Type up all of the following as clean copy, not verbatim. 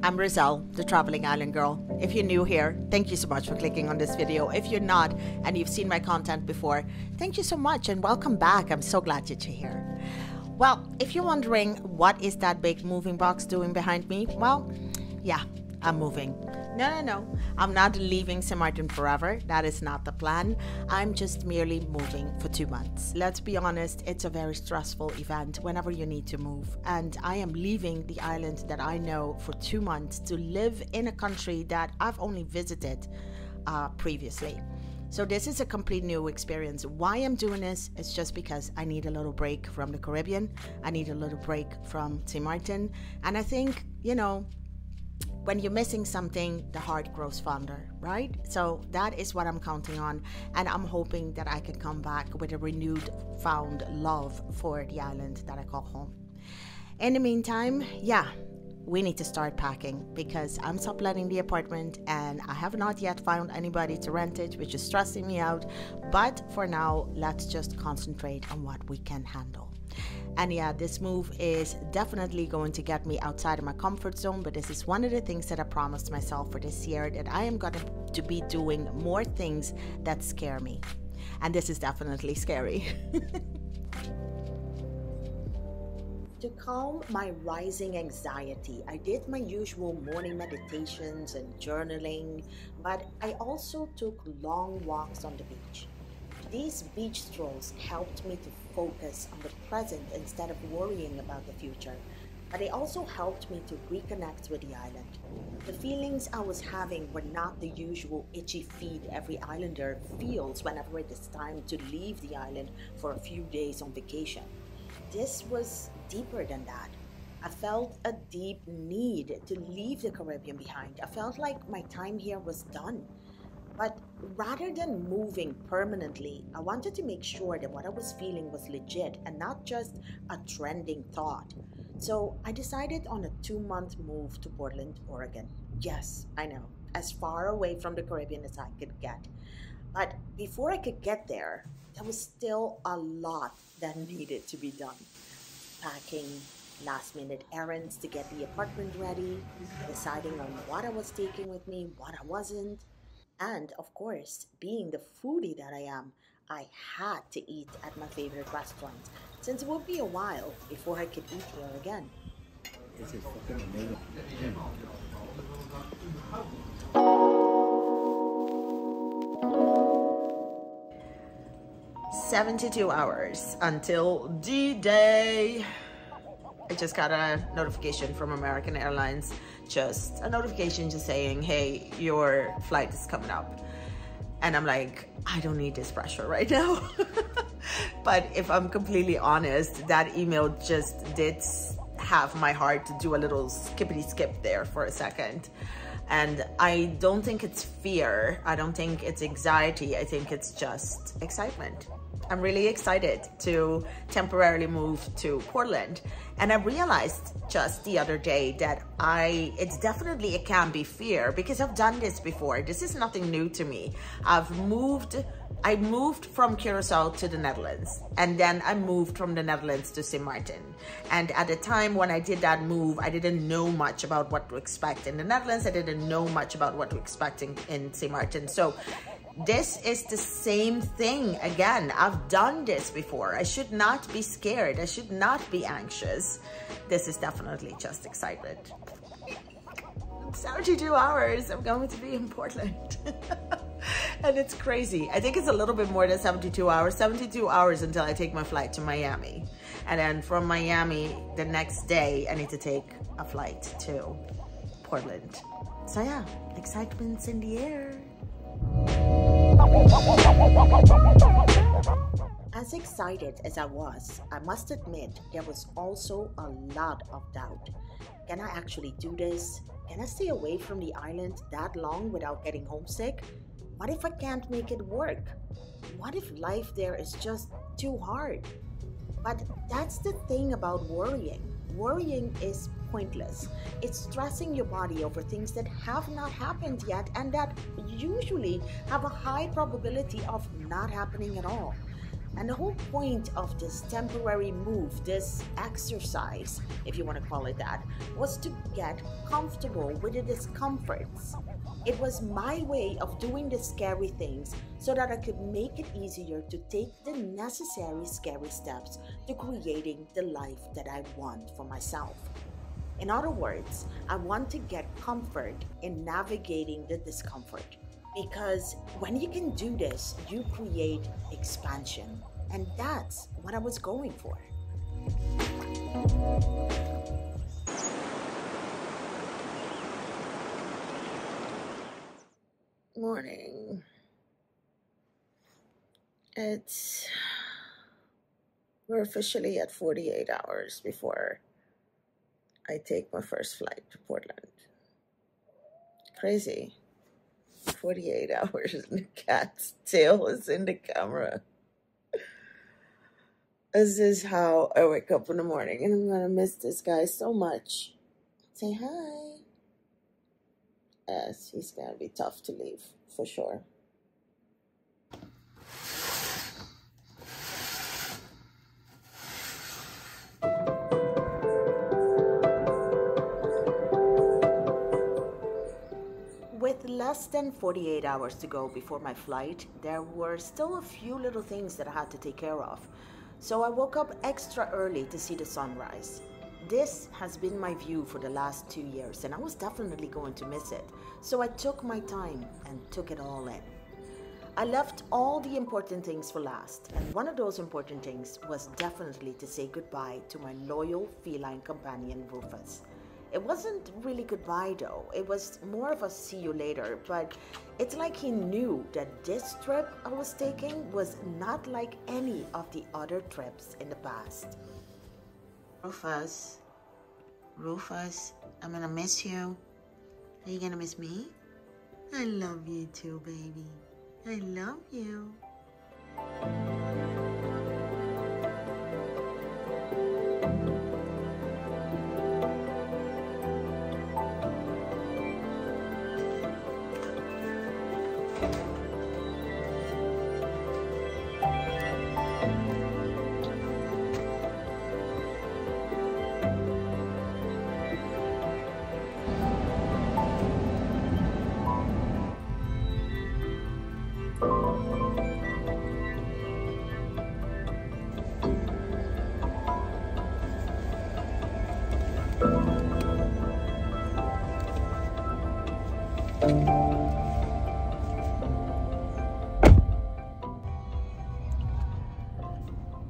I'm Riselle, the traveling island girl. If you're new here, thank you so much for clicking on this video. If you're not and you've seen my content before, thank you so much and welcome back. I'm so glad that you're here. Well, if you're wondering what is that big moving box doing behind me, well, yeah, I'm moving. No. I'm not leaving St. Martin forever. That is not the plan. I'm just merely moving for 2 months. Let's be honest, it's a very stressful event whenever you need to move. And I am leaving the island that I know for 2 months to live in a country that I've only visited previously. So this is a complete new experience. Why I'm doing this is just because I need a little break from the Caribbean. I need a little break from St. Martin. And I think, you know, when you're missing something, the heart grows fonder, right? So that is what I'm counting on. And I'm hoping that I can come back with a renewed found love for the island that I call home. In the meantime, yeah, we need to start packing because I'm subletting the apartment and I have not yet found anybody to rent it, which is stressing me out. But for now, let's just concentrate on what we can handle. And yeah, this move is definitely going to get me outside of my comfort zone, but this is one of the things that I promised myself for this year, that I am going to be doing more things that scare me. And this is definitely scary. To calm my rising anxiety, I did my usual morning meditations and journaling, but I also took long walks on the beach. These beach strolls helped me to focus on the present instead of worrying about the future, but they also helped me to reconnect with the island. The feelings I was having were not the usual itchy feet every islander feels whenever it is time to leave the island for a few days on vacation. This was deeper than that. I felt a deep need to leave the Caribbean behind. I felt like my time here was done. But rather than moving permanently, I wanted to make sure that what I was feeling was legit and not just a trending thought. So I decided on a 2-month move to Portland, Oregon. Yes, I know, as far away from the Caribbean as I could get. But before I could get there, there was still a lot that needed to be done. Packing, last-minute errands to get the apartment ready, deciding on what I was taking with me, what I wasn't. And of course, being the foodie that I am, I had to eat at my favorite restaurant, since it would be a while before I could eat here again. This is fucking amazing. 72 hours until D-Day. I just got a notification from American Airlines, just a notification just saying, hey, your flight is coming up. And I'm like, I don't need this pressure right now. But if I'm completely honest, that email just did have my heart to do a little skippity skip there for a second. And I don't think it's fear. I don't think it's anxiety. I think it's just excitement. I'm really excited to temporarily move to Portland. And I realized just the other day that it can be fear because I've done this before. This is nothing new to me. I moved from Curacao to the Netherlands, and then I moved from the Netherlands to St. Martin. And at the time when I did that move, I didn't know much about what to expect in the Netherlands. I didn't know much about what to expect in St. Martin. So this is the same thing again. I've done this before. I should not be scared. I should not be anxious. This is definitely just excitement. 72 hours, I'm going to be in Portland. And it's crazy. I think it's a little bit more than 72 hours. 72 hours until I take my flight to Miami. And then from Miami, the next day, I need to take a flight to Portland. So yeah, excitement's in the air. As excited as I was, I must admit there was also a lot of doubt. Can I actually do this? Can I stay away from the island that long without getting homesick? What if I can't make it work? What if life there is just too hard? But that's the thing about worrying. Worrying is pointless. It's stressing your body over things that have not happened yet and that usually have a high probability of not happening at all. And the whole point of this temporary move, this exercise, if you want to call it that, was to get comfortable with the discomforts. It was my way of doing the scary things so that I could make it easier to take the necessary scary steps to creating the life that I want for myself. In other words, I want to get comfort in navigating the discomfort. Because when you can do this, you create expansion. And that's what I was going for. Morning. We're officially at 48 hours before I take my first flight to Portland. Crazy. 48 hours and the cat's tail is in the camera. This is how I wake up in the morning, and I'm gonna miss this guy so much. Say hi. Yes, he's gonna be tough to leave, for sure. With less than 48 hours to go before my flight, there were still a few little things that I had to take care of. So I woke up extra early to see the sunrise. This has been my view for the last 2 years, and I was definitely going to miss it. So I took my time and took it all in. I left all the important things for last, and one of those important things was definitely to say goodbye to my loyal feline companion, Rufus. It wasn't really goodbye though, it was more of a see you later, but it's like he knew that this trip I was taking was not like any of the other trips in the past. Rufus, I'm gonna miss you. Are you gonna miss me? I love you too, baby. I love you.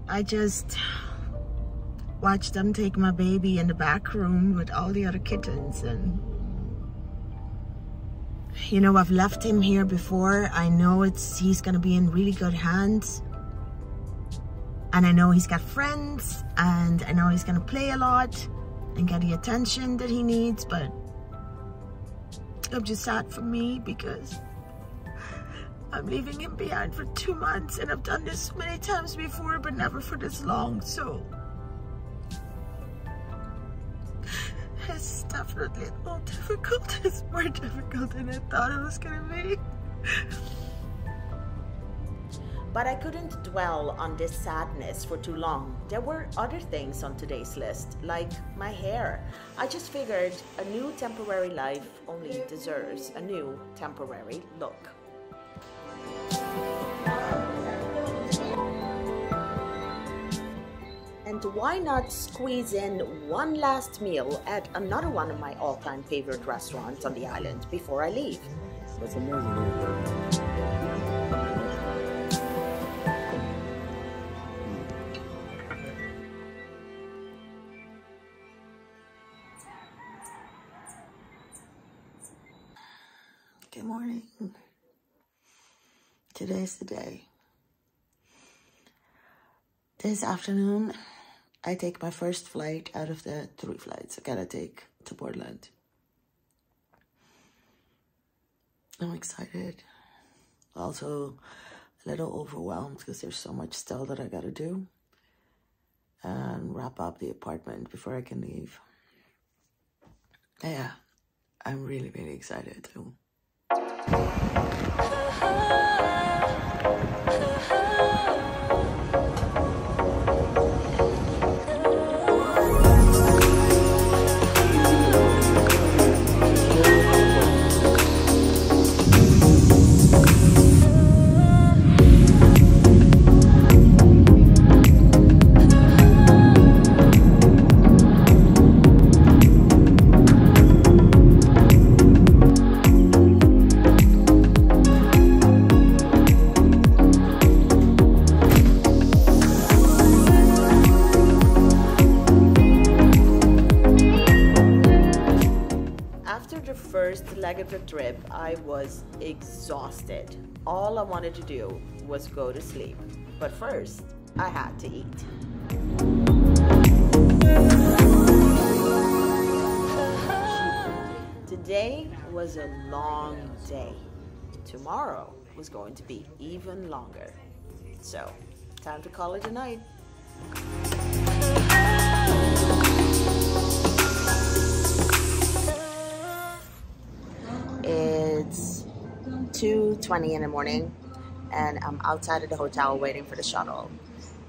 I just watched them take my baby in the back room with all the other kittens, and you know, I've left him here before. I know he's gonna be in really good hands, and I know he's got friends, and I know he's gonna play a lot and get the attention that he needs, but I'm just sad for me because I'm leaving him behind for 2 months, and I've done this many times before, but never for this long, so it's definitely a little difficult. It's more difficult than I thought it was gonna be. But I couldn't dwell on this sadness for too long. There were other things on today's list, like my hair. I just figured a new temporary life only deserves a new temporary look. And why not squeeze in one last meal at another one of my all-time favorite restaurants on the island before I leave? That's amazing. Good morning. Today's the day. This afternoon, I take my first flight out of the 3 flights I gotta take to Portland. I'm excited. Also a little overwhelmed because there's so much still that I gotta do and wrap up the apartment before I can leave. Yeah, I'm really, really excited too. first leg of the trip, I was exhausted. All I wanted to do was go to sleep. But first, I had to eat. Today was a long day. Tomorrow was going to be even longer. So, time to call it a night. It's 2:20 in the morning and I'm outside of the hotel waiting for the shuttle.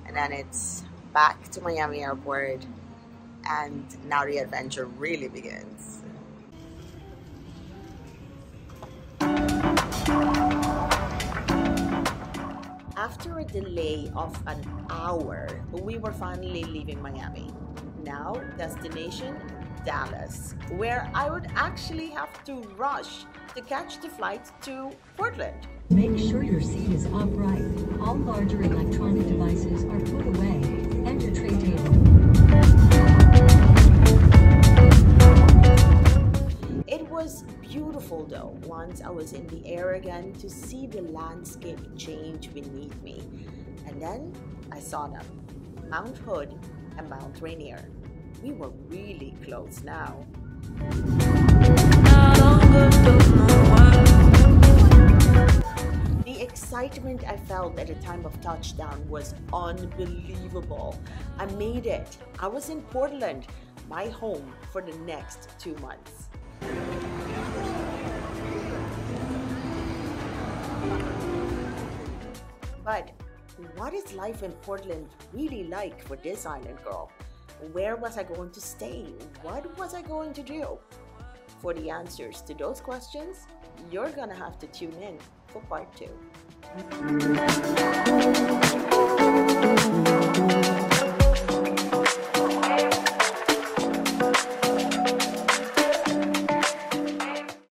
And then it's back to Miami Airport and now the adventure really begins. After a delay of an hour, we were finally leaving Miami. Now, destination Dallas, where I would actually have to rush to catch the flight to Portland. Make sure your seat is upright. All larger electronic devices are put away. Enter tray table. It was beautiful though, once I was in the air again, to see the landscape change beneath me. And then I saw them, Mount Hood and Mount Rainier. We were really close now. The excitement I felt at the time of touchdown was unbelievable. I made it. I was in Portland, my home for the next 2 months. But what is life in Portland really like for this island girl? Where was I going to stay? What was I going to do? For the answers to those questions, you're gonna have to tune in for part 2.